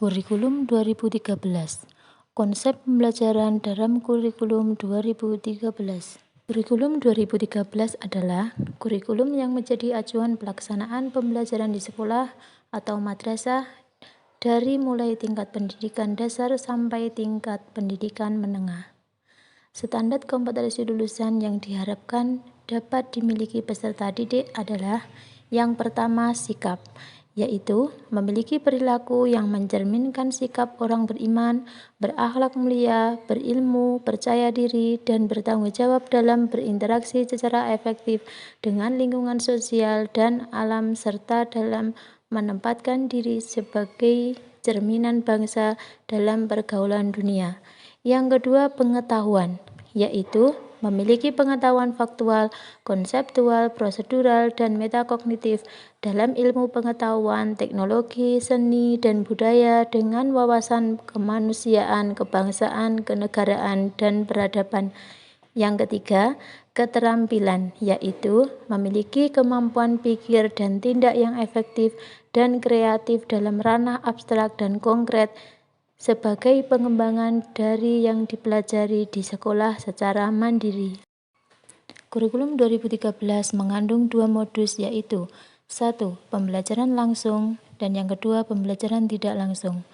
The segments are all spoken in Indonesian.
Kurikulum 2013. Konsep pembelajaran dalam kurikulum 2013. Kurikulum 2013 adalah kurikulum yang menjadi acuan pelaksanaan pembelajaran di sekolah atau madrasah dari mulai tingkat pendidikan dasar sampai tingkat pendidikan menengah. Standar kompetensi lulusan yang diharapkan dapat dimiliki peserta didik adalah yang pertama, sikap, yaitu memiliki perilaku yang mencerminkan sikap orang beriman, berakhlak mulia, berilmu, percaya diri, dan bertanggung jawab dalam berinteraksi secara efektif dengan lingkungan sosial dan alam serta dalam menempatkan diri sebagai cerminan bangsa dalam pergaulan dunia. Yang kedua, pengetahuan, yaitu memiliki pengetahuan faktual, konseptual, prosedural, dan metakognitif dalam ilmu pengetahuan, teknologi, seni, dan budaya dengan wawasan kemanusiaan, kebangsaan, kenegaraan, dan peradaban. Yang ketiga, keterampilan, yaitu memiliki kemampuan pikir dan tindak yang efektif dan kreatif dalam ranah abstrak dan konkret sebagai pengembangan dari yang dipelajari di sekolah secara mandiri. Kurikulum 2013 mengandung dua modus, yaitu 1. Pembelajaran langsung, dan yang kedua pembelajaran tidak langsung.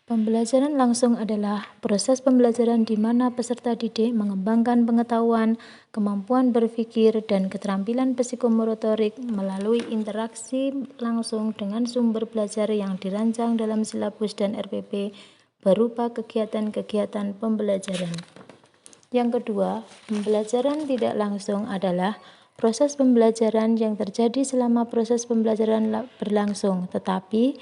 Pembelajaran langsung adalah proses pembelajaran di mana peserta didik mengembangkan pengetahuan, kemampuan berpikir, dan keterampilan psikomotorik melalui interaksi langsung dengan sumber belajar yang dirancang dalam silabus dan RPP berupa kegiatan-kegiatan pembelajaran. Yang kedua, pembelajaran tidak langsung adalah proses pembelajaran yang terjadi selama proses pembelajaran berlangsung, tetapi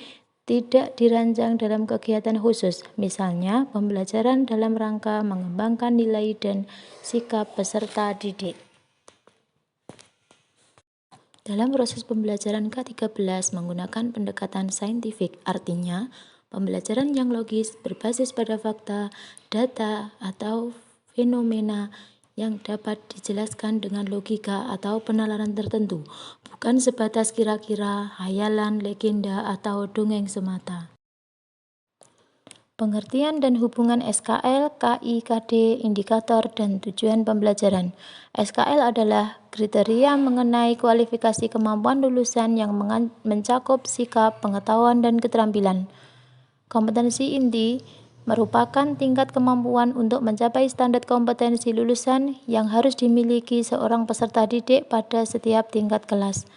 tidak dirancang dalam kegiatan khusus, misalnya pembelajaran dalam rangka mengembangkan nilai dan sikap peserta didik. Dalam proses pembelajaran K13 menggunakan pendekatan saintifik, artinya pembelajaran yang logis berbasis pada fakta, data, atau fenomena yang dapat dijelaskan dengan logika atau penalaran tertentu, bukan sebatas kira-kira, hayalan, legenda, atau dongeng semata. Pengertian dan hubungan SKL, KI, KD, indikator, dan tujuan pembelajaran. SKL adalah kriteria mengenai kualifikasi kemampuan lulusan yang mencakup sikap, pengetahuan, dan keterampilan. Kompetensi inti merupakan tingkat kemampuan untuk mencapai standar kompetensi lulusan yang harus dimiliki seorang peserta didik pada setiap tingkat kelas.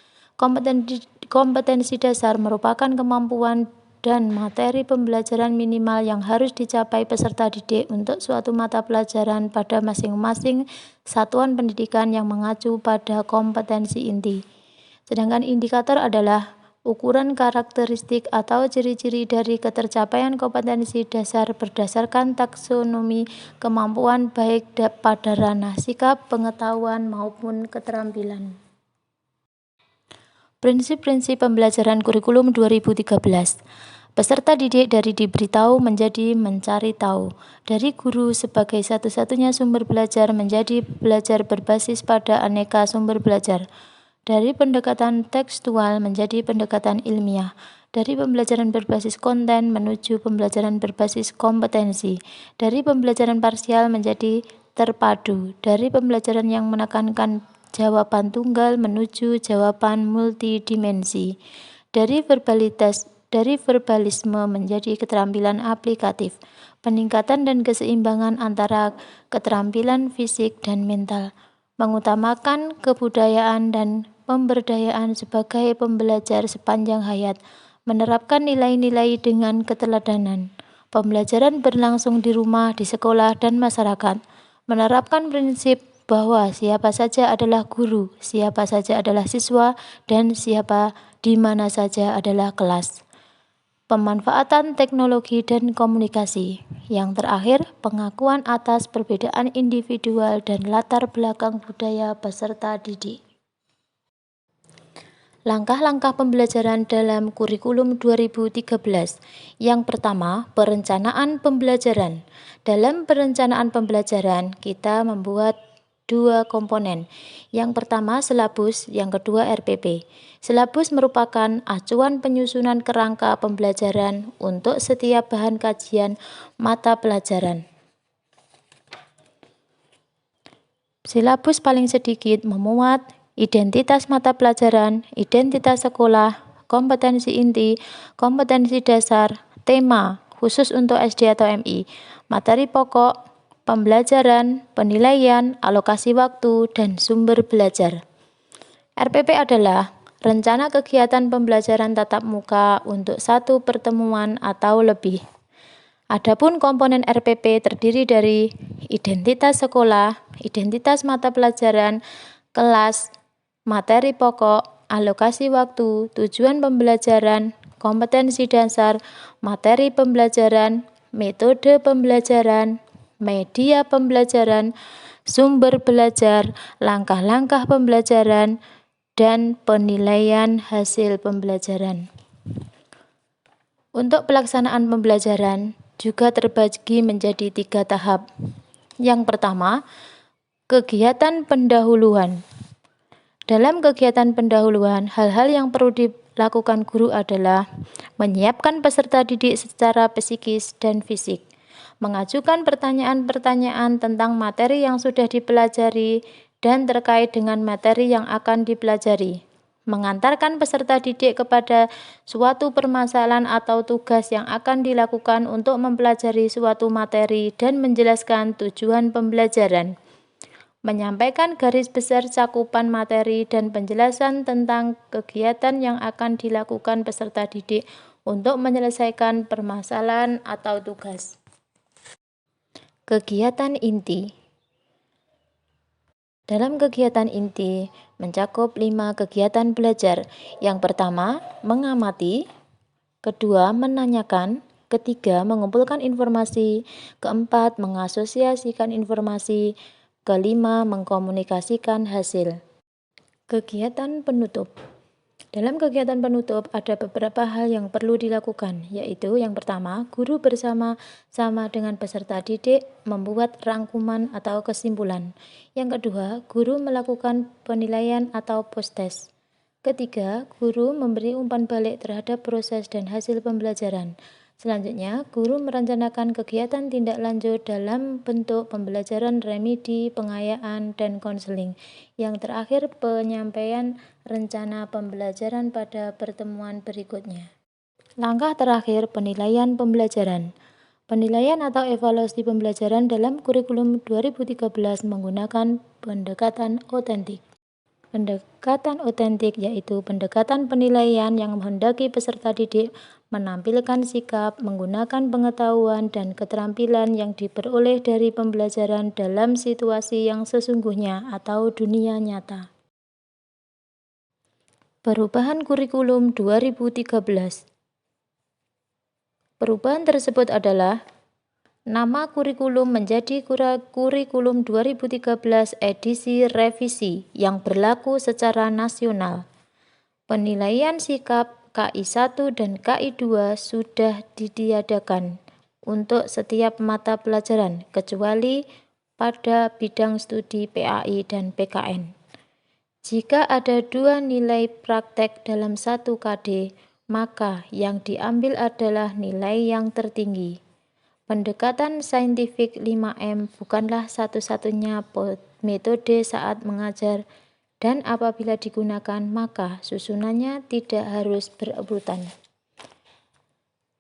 Kompetensi dasar merupakan kemampuan dan materi pembelajaran minimal yang harus dicapai peserta didik untuk suatu mata pelajaran pada masing-masing satuan pendidikan yang mengacu pada kompetensi inti. Sedangkan indikator adalah ukuran karakteristik atau ciri-ciri dari ketercapaian kompetensi dasar berdasarkan taksonomi kemampuan baik pada ranah sikap, pengetahuan, maupun keterampilan. Prinsip-prinsip pembelajaran kurikulum 2013. Peserta didik dari diberitahu menjadi mencari tahu. Dari guru sebagai satu-satunya sumber belajar menjadi belajar berbasis pada aneka sumber belajar. Dari pendekatan tekstual menjadi pendekatan ilmiah, dari pembelajaran berbasis konten menuju pembelajaran berbasis kompetensi, dari pembelajaran parsial menjadi terpadu, dari pembelajaran yang menekankan jawaban tunggal menuju jawaban multidimensi, dari verbalisme menjadi keterampilan aplikatif, peningkatan dan keseimbangan antara keterampilan fisik dan mental, mengutamakan kebudayaan dan pemberdayaan sebagai pembelajar sepanjang hayat, menerapkan nilai-nilai dengan keteladanan, pembelajaran berlangsung di rumah, di sekolah, dan masyarakat, menerapkan prinsip bahwa siapa saja adalah guru, siapa saja adalah siswa, dan siapa di mana saja adalah kelas. Pemanfaatan teknologi dan komunikasi. Yang terakhir, pengakuan atas perbedaan individual dan latar belakang budaya peserta didik. Langkah-langkah pembelajaran dalam kurikulum 2013. Yang pertama, perencanaan pembelajaran. Dalam perencanaan pembelajaran, kita membuat dua komponen. Yang pertama silabus, yang kedua RPP. Silabus merupakan acuan penyusunan kerangka pembelajaran untuk setiap bahan kajian mata pelajaran. Silabus paling sedikit memuat identitas mata pelajaran, identitas sekolah, kompetensi inti, kompetensi dasar, tema khusus untuk SD atau MI, materi pokok, pembelajaran, penilaian, alokasi waktu, dan sumber belajar. RPP adalah rencana kegiatan pembelajaran tatap muka untuk satu pertemuan atau lebih. Adapun komponen RPP terdiri dari identitas sekolah, identitas mata pelajaran, kelas, materi pokok, alokasi waktu, tujuan pembelajaran, kompetensi dasar, materi pembelajaran, metode pembelajaran, media pembelajaran, sumber belajar, langkah-langkah pembelajaran, dan penilaian hasil pembelajaran. Untuk pelaksanaan pembelajaran juga terbagi menjadi 3 tahap. Yang pertama, kegiatan pendahuluan. Dalam kegiatan pendahuluan, hal-hal yang perlu dilakukan guru adalah menyiapkan peserta didik secara psikis dan fisik, mengajukan pertanyaan-pertanyaan tentang materi yang sudah dipelajari dan terkait dengan materi yang akan dipelajari, mengantarkan peserta didik kepada suatu permasalahan atau tugas yang akan dilakukan untuk mempelajari suatu materi dan menjelaskan tujuan pembelajaran, menyampaikan garis besar cakupan materi dan penjelasan tentang kegiatan yang akan dilakukan peserta didik untuk menyelesaikan permasalahan atau tugas. Kegiatan inti. Dalam kegiatan inti mencakup 5 kegiatan belajar. Yang pertama, mengamati, kedua, menanyakan, ketiga, mengumpulkan informasi, keempat, mengasosiasikan informasi, kelima, mengkomunikasikan hasil. Kegiatan penutup. Dalam kegiatan penutup ada beberapa hal yang perlu dilakukan, yaitu yang pertama, guru bersama-sama dengan peserta didik membuat rangkuman atau kesimpulan. Yang kedua, guru melakukan penilaian atau post-test. Ketiga, guru memberi umpan balik terhadap proses dan hasil pembelajaran. Selanjutnya, guru merencanakan kegiatan tindak lanjut dalam bentuk pembelajaran remedi, pengayaan, dan konseling. Yang terakhir, penyampaian rencana pembelajaran pada pertemuan berikutnya. Langkah terakhir, penilaian pembelajaran. Penilaian atau evaluasi pembelajaran dalam kurikulum 2013 menggunakan pendekatan otentik. Pendekatan otentik yaitu pendekatan penilaian yang menghendaki peserta didik menampilkan sikap, menggunakan pengetahuan dan keterampilan yang diperoleh dari pembelajaran dalam situasi yang sesungguhnya atau dunia nyata. Perubahan kurikulum 2013. Perubahan tersebut adalah nama kurikulum menjadi kurikulum 2013 edisi revisi yang berlaku secara nasional. Penilaian sikap KI 1 dan KI 2 sudah ditiadakan untuk setiap mata pelajaran kecuali pada bidang studi PAI dan PKN. Jika ada 2 nilai praktek dalam 1 KD, maka yang diambil adalah nilai yang tertinggi. Pendekatan saintifik 5M bukanlah satu-satunya metode saat mengajar, dan apabila digunakan maka susunannya tidak harus berurutan.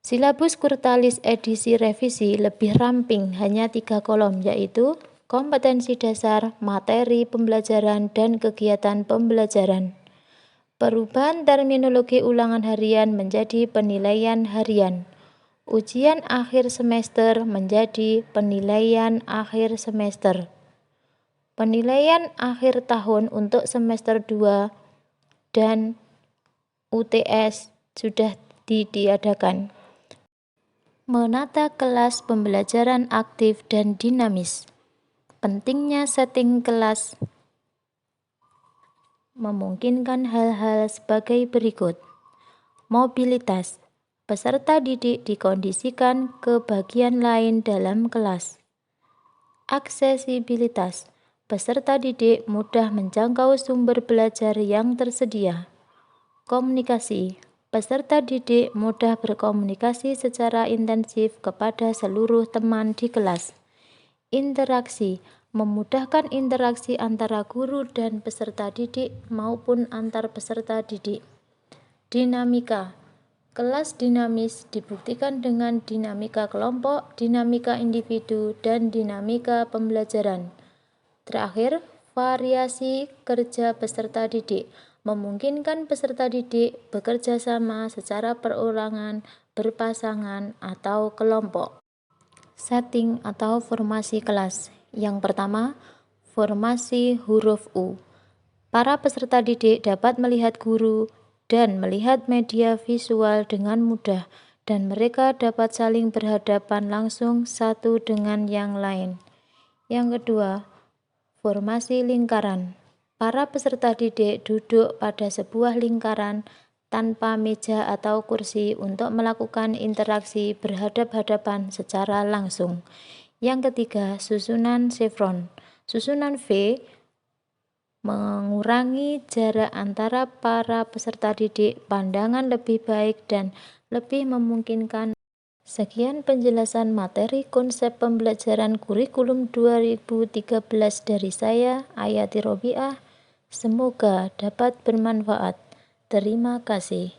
Silabus Kurtalis edisi revisi lebih ramping, hanya 3 kolom, yaitu kompetensi dasar, materi pembelajaran, dan kegiatan pembelajaran. Perubahan terminologi ulangan harian menjadi penilaian harian. Ujian akhir semester menjadi penilaian akhir semester. Penilaian akhir tahun untuk semester 2 dan UTS sudah ditiadakan. Menata kelas pembelajaran aktif dan dinamis. Pentingnya setting kelas memungkinkan hal-hal sebagai berikut. Mobilitas. Peserta didik dikondisikan ke bagian lain dalam kelas. Aksesibilitas. Peserta didik mudah menjangkau sumber belajar yang tersedia. Komunikasi. Peserta didik mudah berkomunikasi secara intensif kepada seluruh teman di kelas. Interaksi. Memudahkan interaksi antara guru dan peserta didik maupun antar peserta didik. Dinamika. Kelas dinamis dibuktikan dengan dinamika kelompok, dinamika individu, dan dinamika pembelajaran. Terakhir, variasi kerja peserta didik memungkinkan peserta didik bekerja sama secara perorangan, berpasangan, atau kelompok. Setting atau formasi kelas. Yang pertama, formasi huruf U. Para peserta didik dapat melihat guru dan melihat media visual dengan mudah, dan mereka dapat saling berhadapan langsung satu dengan yang lain. Yang kedua, formasi lingkaran. Para peserta didik duduk pada sebuah lingkaran tanpa meja atau kursi untuk melakukan interaksi berhadap-hadapan secara langsung. Yang ketiga, susunan chevron. Susunan V mengurangi jarak antara para peserta didik, pandangan lebih baik dan lebih memungkinkan. Sekian penjelasan materi konsep pembelajaran kurikulum 2013 dari saya, Ayati Robiah. Semoga dapat bermanfaat. Terima kasih.